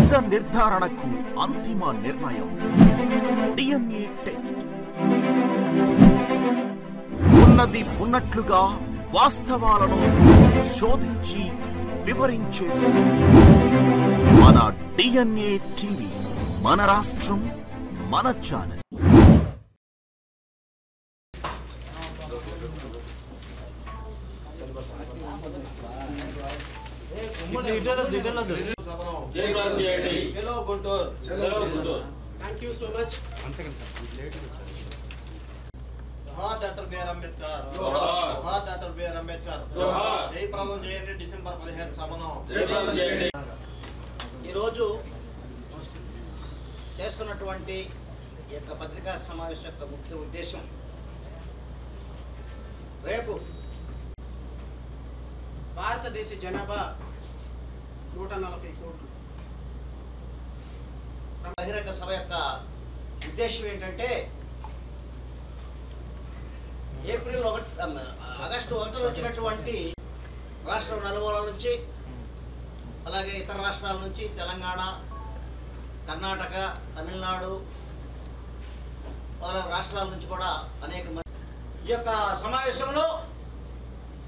నిజ నిర్ధారణకు అంతిమ నిర్ణయం DNA టెస్ట్. ఉన్నది ఉన్నట్లుగా వాస్తవాలను శోధించి వివరించే మన DNA టీవీ, మన రాష్ట్రం, మన channel. Thank you so much. One second, sir. Johar Dr. B.R. Ambedkar. Johar. Johar Dr. B.R. Ambedkar. Johar. Jai Pradhan Jayandi December 15 Samaram. Jai Pradhan Jayandi. ఈ రోజు చేస్తున్నటువంటి ఈ యొక్క పత్రికా సమావేశం యొక్క ముఖ్య ఉద్దేశం రేపు భారతదేశ జనాభా 140 కోట్లు. బహిరంగ సభ యొక్క ఉద్దేశం ఏంటంటే ఆగస్టు 1 వచ్చినటువంటి రాష్ట్రం నలుమూలల నుంచి, అలాగే ఇతర రాష్ట్రాల నుంచి, తెలంగాణ, కర్ణాటక, తమిళనాడు మొదలైన రాష్ట్రాల నుంచి కూడా అనేక మంది ఈ యొక్క సమావేశంలో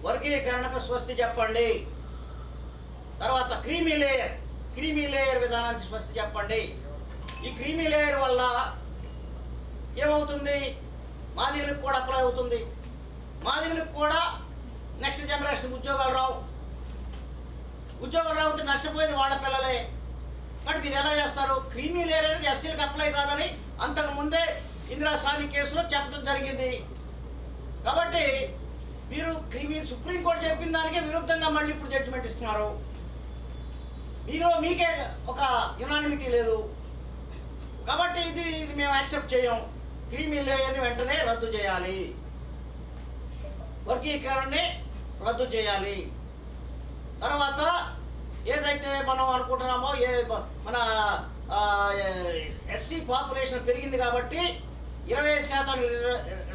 వర్గీకరణకు స్వస్తి చెప్పండి, తర్వాత క్రీమీ లేయర్ విధానానికి స్వస్తి చెప్పండి. ఈ క్రీమీ లేయర్ వల్ల ఏమవుతుంది? మాదిగలకు కూడా అప్లై అవుతుంది. మాదిగలకు కూడా నెక్స్ట్ జనరేషన్ ఉద్యోగాలు రావుతే నష్టపోయేది వాళ్ళ పిల్లలే. కాబట్టి మీరు ఎలా చేస్తారు? క్రీమీ లేయర్ అనేది ఎస్సీలకు అప్లై కాదని అంతకుముందే ఇందిరా సాని కేసులో చెప్పడం జరిగింది. కాబట్టి మీరు సుప్రీంకోర్టు చెప్పిన దానికే విరుద్ధంగా మళ్ళీ ఇప్పుడు జడ్జిమెంట్ ఇస్తున్నారు. మీకే ఒక యునానిమిటీ లేదు. కాబట్టి ఇది మేము యాక్సెప్ట్ చేయం. క్రీమీ లేయర్ని వెంటనే రద్దు చేయాలి, వర్గీకరణని రద్దు చేయాలి. తర్వాత ఏదైతే మనం అనుకుంటున్నామో మన ఎస్సీ పాపులేషన్ పెరిగింది కాబట్టి 20%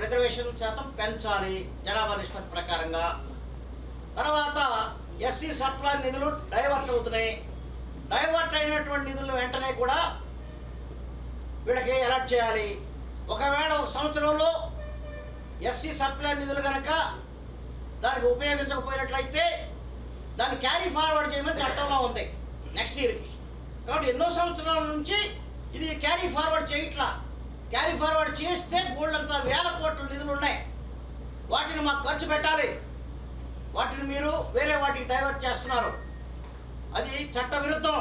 రిజర్వేషన్ శాతం పెంచాలి జనాభా నిష్పత్తి ప్రకారంగా. తర్వాత ఎస్సీ సప్లై నిధులు డైవర్ట్ అవుతున్నాయి. డైవర్ట్ అయినటువంటి నిధులను వెంటనే కూడా వీళ్ళకి అలాట్ చేయాలి. ఒకవేళ ఒక సంవత్సరంలో ఎస్సీ సప్లై నిధులు కనుక దానికి ఉపయోగించకపోయినట్లయితే దాన్ని క్యారీ ఫార్వర్డ్ చేయమని చట్టంలో ఉంది నెక్స్ట్ ఇయర్కి. కాబట్టి ఎన్నో సంవత్సరాల నుంచి ఇది క్యారీ ఫార్వర్డ్ చేయట్లా. క్యారీ ఫార్వర్డ్ చేస్తే బోల్డంతా వేల కోట్ల నిధులు ఉన్నాయి. వాటిని మాకు ఖర్చు పెట్టాలి. వాటిని మీరు వేరే వాటికి డైవర్ట్ చేస్తున్నారు. అది చట్ట విరుద్ధం.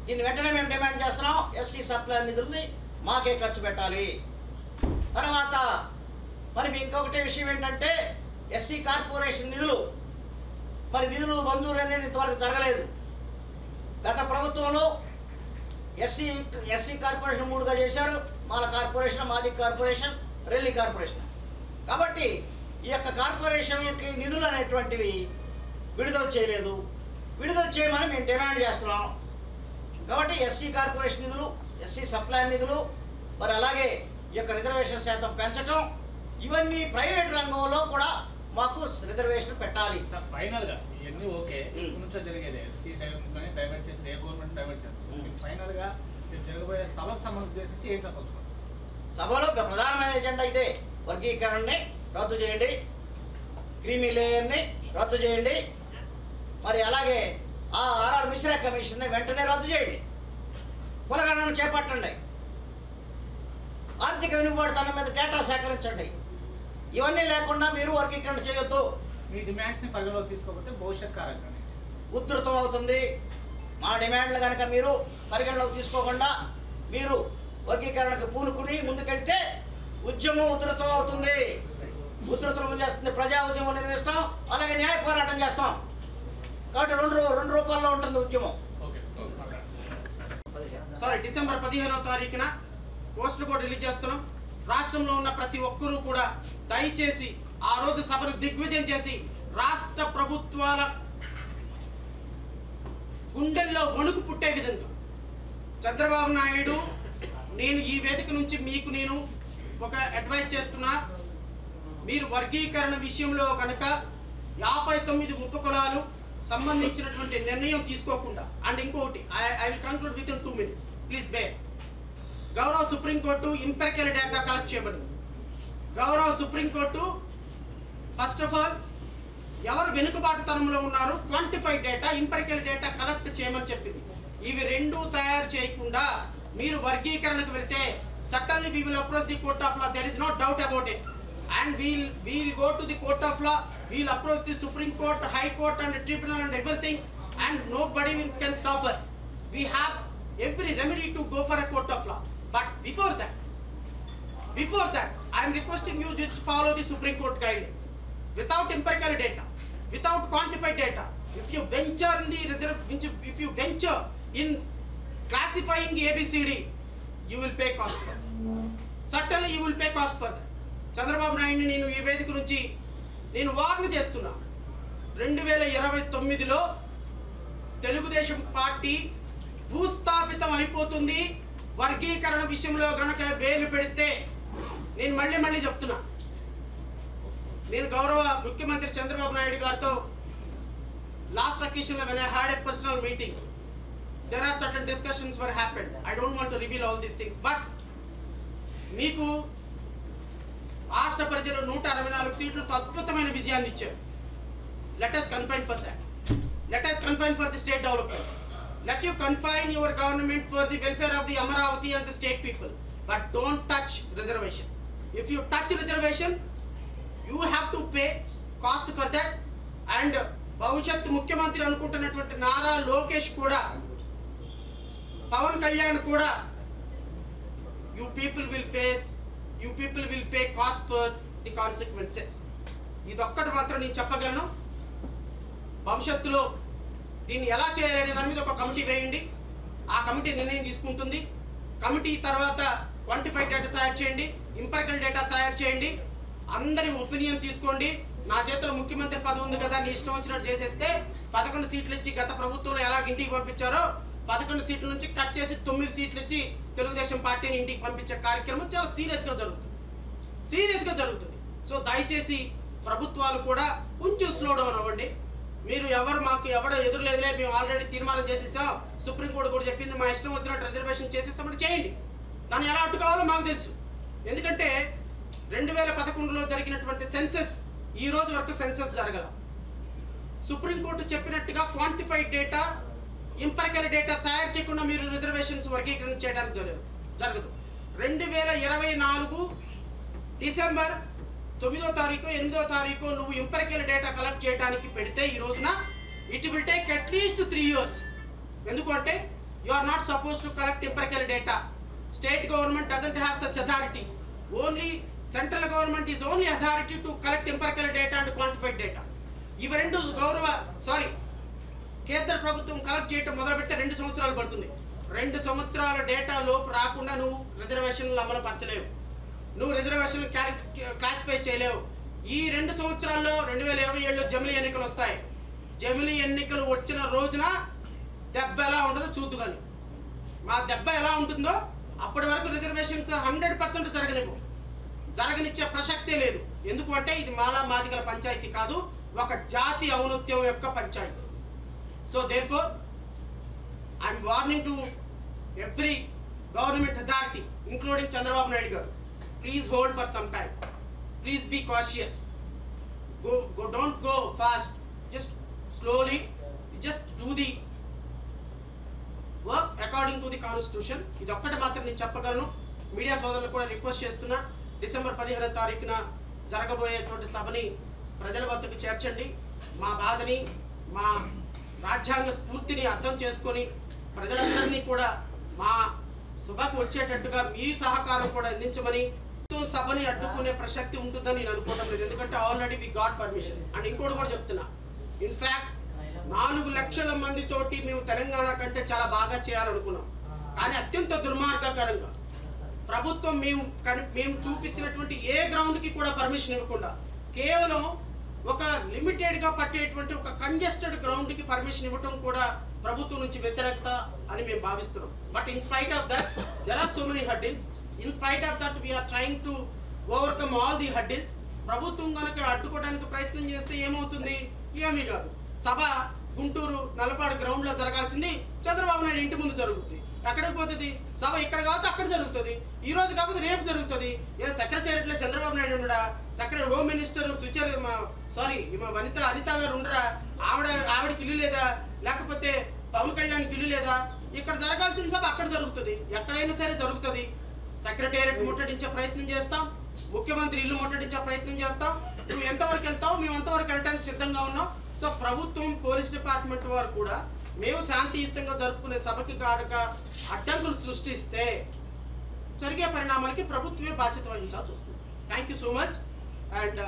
దీన్ని వెంటనే మేము డిమాండ్ చేస్తున్నాం. ఎస్సీ సప్లై నిధుల్ని మాకే ఖర్చు పెట్టాలి. తర్వాత మరి ఇంకొకటి విషయం ఏంటంటే ఎస్సీ కార్పొరేషన్ నిధులు మంజూరు అనేది ఇంతవరకు జరగలేదు. గత ప్రభుత్వంలో ఎస్సీ కార్పొరేషన్ 3గా చేశారు. మాల కార్పొరేషన్, మాది కార్పొరేషన్, రెల్లి కార్పొరేషన్. కాబట్టి ఈ యొక్క కార్పొరేషన్లకి నిధులు అనేటువంటివి విడుదల చేయలేదు. విడుదల చేయమని మేము డిమాండ్ చేస్తున్నాం. కాబట్టి ఎస్సీ కార్పొరేషన్ నిధులు, ఎస్సీ సప్లై నిధులు, మరి అలాగే ఈ యొక్క రిజర్వేషన్ శాతం పెంచడం, ఇవన్నీ ప్రైవేట్ రంగంలో కూడా మాకు రిజర్వేషన్ పెట్టాలి. సార్ ఫైనల్గా ఇవన్నీ ఓకే, నుంచో జరిగేది ఎస్సీ డైవర్ట్ చేసేది, ఏ గవర్నమెంట్ డైవర్ట్ చేస్తుంది. ఫైనల్గా జరగబోయే సభకు సంబంధించి ఏం చెప్పచ్చు? సభలో ప్రధానమైన ఎజెండా ఇదే. వర్గీకరణని రద్దు చేయండి, క్రీమీ లేయర్ని రద్దు చేయండి, మరి అలాగే ఆర్ఆర్ మిశ్రా కమిషన్ని వెంటనే రద్దు చేయండి, కులగణన చేపట్టండి, ఆర్థిక వెనుకబాటుతనం మీద డేటా సేకరించండి. ఇవన్నీ లేకుండా మీరు వర్గీకరణ చేయొద్దు. మీ డిమాండ్స్ని పరిగణలోకి తీసుకోకపోతే భవిష్యత్ కార్యాచరణ ఉధృతం అవుతుంది. మా డిమాండ్లు కనుక మీరు పరిగణలోకి తీసుకోకుండా మీరు వర్గీకరణకు పూనుకుని ముందుకెళ్తే ఉద్యమం ఉధృతం అవుతుంది. ఉధృతం చేస్తుంది. ప్రజా ఉద్యమం నిర్వహిస్తాం, అలాగే న్యాయ పోరాటం చేస్తాం. కాబట్టి రెండు రూపాల్లో ఉంటుంది ఉద్యమం. సారీ, డిసెంబర్ 15వ తారీఖున పోస్టర్ కూడా రిలీజ్ చేస్తున్నాం. రాష్ట్రంలో ఉన్న ప్రతి ఒక్కరూ కూడా దయచేసి ఆ రోజు సభను దిగ్విజయం చేసి రాష్ట్ర ప్రభుత్వాల గుండెల్లో వణుకు పుట్టే విధంగా చంద్రబాబు నాయుడు, నేను ఈ వేదిక నుంచి మీకు నేను ఒక అడ్వైజ్ చేస్తున్నా. మీరు వర్గీకరణ విషయంలో కనుక 59 ఉపకులాలు సంబంధించినటువంటి నిర్ణయం తీసుకోకుండా, అండ్ ఇంకొకటి I will conclude with in 2 minutes, please bear. గౌరవ సుప్రీంకోర్టు ఇంపెరికల్ డేటా కలెక్ట్ చేయబడింది. గౌరవ సుప్రీంకోర్టు ఫస్ట్ ఆఫ్ ఆల్ ఎవరు వెనుకబాటుతనంలో ఉన్నారు, quantified data, empirical data collect చేయమని చెప్పింది. ఇవి రెండు తయారు చేయకుండా మీరు వర్గీకరణకు వెళ్తే suddenly we will approach the court of law, there is no doubt about it, and we'll go to the court of law, we'll approach the Supreme Court, High Court and Tribunal and everything, and nobody can stop us. We have every remedy to go for a court of law. But before that I am requesting you just follow the Supreme Court guidelines. Without empirical data, without quantified data, if you venture in classifying ABCD, you will pay cost for that. Certainly you will pay cost for that. Chandrababu Naidu నేను ఈ వేదిక నుంచి నేను warn చేస్తున్నా. 2029లో Telugu Desam party భూస్థాపితం అయిపోతుంది. వర్గీకరణ విషయంలో గనక వేలు పెడితే నేను మళ్ళీ చెప్తున్నా. నేను గౌరవ ముఖ్యమంత్రి చంద్రబాబు నాయుడు గారితో last occasion when I had a personal meeting, there are certain discussions were happened. I don't want to reveal all these things, but మీకు రాష్ట్ర ప్రజలు 164 సీట్లు అద్భుతమైన విజయాన్ని ఇచ్చారు. Let us confine for that. Let us confine for the state development. Let you confine your government for the welfare of the Amaravati and the state people, but don't touch reservation. If you touch reservation, you have to pay cost for that. And భవిష్యత్తు ముఖ్యమంత్రి అనుకుంటున్నటువంటి నారా లోకేష్ కూడా, పవన్ కళ్యాణ్ కూడా, you people will pay cost for the consequences. ఇదొక్కటి మాత్రం నేను చెప్పగలను. భవిష్యత్తులో దీన్ని ఎలా చేయాలనే దాని మీద ఒక కమిటీ వేయండి. ఆ కమిటీ నిర్ణయం తీసుకుంటుంది. కమిటీ తర్వాత క్వాంటిఫైడ్ డేటా తయారు చేయండి, ఇంపెరికల్ డేటా తయారు చేయండి, అందరి ఒపీనియన్ తీసుకోండి. నా చేతిలో ముఖ్యమంత్రి పదవి ఉంది కదా, నీ ఇష్టం వచ్చినట్టు చేసేస్తే 11 సీట్లు ఇచ్చి గత ప్రభుత్వంలో ఎలా ఇంటికి పంపించారో 11 సీట్ల నుంచి కట్ చేసి 9 సీట్లు ఇచ్చి తెలుగుదేశం పార్టీని ఇంటికి పంపించే కార్యక్రమం చాలా సీరియస్గా జరుగుతుంది. సో దయచేసి ప్రభుత్వాలు కూడా కొంచెం స్లో డౌన్ అవ్వండి. మీరు మాకు ఎవడో ఎదురులేదులే, మేము ఆల్రెడీ తీర్మానం చేసేసాం, సుప్రీంకోర్టు కూడా చెప్పింది, మా ఇష్టం వచ్చినట్టు రిజర్వేషన్ చేసేస్తామని చేయండి. దాన్ని ఎలా అడ్డుకోవాలో మాకు తెలుసు. ఎందుకంటే 2011లో జరిగినటువంటి సెన్సెస్ ఈ రోజు వరకు సెన్సెస్ జరగల. సుప్రీంకోర్టు చెప్పినట్టుగా క్వాంటిఫైడ్ డేటా, ఇంపెరికల్ డేటా తయారు చేయకుండా మీరు రిజర్వేషన్స్ వర్గీకరణ చేయడానికి జరగదు. 2024 డిసెంబర్ 9వ తారీఖు 8వ తారీఖు నువ్వు ఇంపెరికల్ డేటా కలెక్ట్ చేయడానికి పెడితే ఈ రోజున it will take at least 3 years. ఎందుకంటే you are not suppose to collect empirical data. State government doesn't have such authority. Only central government is only authority to collect empirical data and quantified data. ఇవి రెండు కేంద్ర ప్రభుత్వం collect చేయడం మొదలుపెడితే 2 సంవత్సరాలు పడుతుంది. 2 సంవత్సరాల డేటా లోపు రాకుండా నువ్వు రిజర్వేషన్లు అమలు పరచలేవు, నువ్వు రిజర్వేషన్లు క్లాసిఫై చేయలేవు. ఈ 2 సంవత్సరాల్లో 2027లో జమిలీ ఎన్నికలు వస్తాయి. జమిలీ ఎన్నికలు వచ్చిన రోజున దెబ్బ ఎలా ఉంటుందో చూద్దు. కానీ మా దెబ్బ ఎలా ఉంటుందో అప్పటి వరకు రిజర్వేషన్స్ 100% జరగనిచ్చే ప్రసక్తే లేదు. ఎందుకంటే ఇది మాలా మాదిగల పంచాయతీ కాదు, ఒక జాతి ఔన్నత్యం యొక్క panchayat. So therefore, I am warning to every government authority, including Chandrababu Naidu garu, please hold for some time. Please be cautious. Don't go fast. Just slowly. Just do the work according to the constitution. ఇది ఒక్కటి మాత్రం నేను చెప్పగలను. Media సోదరులకు కూడా request చేస్తున్నా, December 15వ తారీఖున జరగబోయేటువంటి సభని ప్రజల వద్దకు చేర్చండి. మా బాధని, మా రాజ్యాంగ స్ఫూర్తిని అర్థం చేసుకొని ప్రజలందరినీ కూడా మా సభకు వచ్చేటట్టుగా మీ సహకారం కూడా అందించమని. సభని అడ్డుకునే ప్రసక్తి ఉంటుందని నేను అనుకోవడం లేదు. ఎందుకంటే already we got permission. And ఇంకోటి కూడా చెప్తున్నా, ఇన్ఫ్యాక్ట్ 4 లక్షల మందితోటి మేము తెలంగాణ కంటే చాలా బాగా చేయాలనుకున్నాం. కానీ అత్యంత దుర్మార్గకరంగా ప్రభుత్వం మేము చూపించినటువంటి ఏ గ్రౌండ్కి కూడా పర్మిషన్ ఇవ్వకుండా కేవలం ఒక లిమిటెడ్గా పట్టేటువంటి ఒక కంజెస్టెడ్ గ్రౌండ్కి పర్మిషన్ ఇవ్వడం కూడా ప్రభుత్వం నుంచి వ్యతిరేకత అని మేము భావిస్తున్నాం. But in spite of that there are so many hurdles. In spite of that we're trying to overcome all the hurdles. ప్రభుత్వం కనుక అడ్డుకోవడానికి ప్రయత్నం చేస్తే ఏమవుతుంది? ఏమీ కాదు. సభ గుంటూరు నల్లపాడు గ్రౌండ్లో జరగాల్సింది చంద్రబాబు నాయుడు ఇంటి ముందు జరుగుతుంది. ఎక్కడికి పోతుంది సభ? ఇక్కడ కాకపోతే అక్కడ జరుగుతుంది. ఈ రోజు కాకపోతే రేపు జరుగుతుంది. ఏ సెక్రటేరియట్లో చంద్రబాబు నాయుడు ఉండడా? Secretary home minister Anitha garu ఉండరా? ఆవిడకి ఇల్లు లేదా? లేకపోతే పవన్ కళ్యాణ్కి ఇల్లు లేదా? ఇక్కడ జరగాల్సిన సభ అక్కడ జరుగుతుంది. ఎక్కడైనా సరే జరుగుతుంది. సెక్రటేరియట్ ముట్టడించే ప్రయత్నం చేస్తాం, ముఖ్యమంత్రి ఇల్లు ముట్టడించే ప్రయత్నం చేస్తాం. నువ్వు ఎంతవరకు వెళ్తావు, మేము అంతవరకు వెళ్ళడానికి సిద్ధంగా ఉన్నాం. సో ప్రభుత్వం, పోలీస్ డిపార్ట్మెంట్ వారు కూడా మేము శాంతియుతంగా జరుపుకునే సభకి కారక అడ్డంకులు సృష్టిస్తే జరిగే పరిణామాలకి ప్రభుత్వమే బాధ్యత వహించాల్సి వస్తుంది. Thank you so much. And